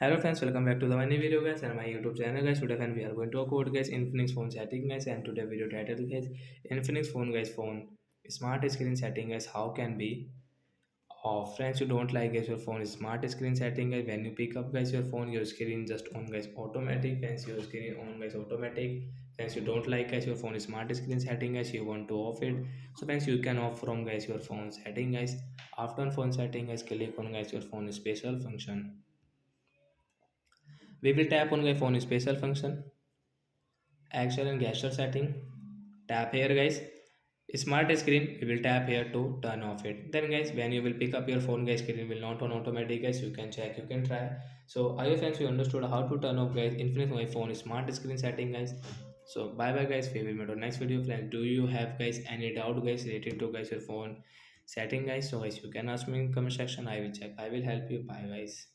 Hello friends, welcome back to the new video guys and my YouTube channel guys. Today friends we are going to talk about guys Infinix phone setting guys, and today video title guys Infinix phone guys phone smart screen setting guys how can be off. Friends, you don't like guys your phone is smart screen setting guys. When you pick up guys your phone, your screen just on guys automatic. Friends, your screen on guys automatic. Friends, you don't like guys your phone is smart screen setting guys, you want to off it. So friends, you can off from guys your phone setting guys. After on phone setting guys, click on guys your phone special function. We will tap on the phone special function, action and gesture setting. Tap here guys. Smart screen, we will tap here to turn off it. Then guys, when you will pick up your phone guys, screen will not on automatic guys. You can check, you can try. So I hope friends you understood how to turn off guys Infinix my phone smart screen setting guys. So bye bye guys. We will meet on next video friends. Do you have guys any doubt guys related to guys your phone setting guys? So guys you can ask me in comment section. I will check. I will help you. Bye guys.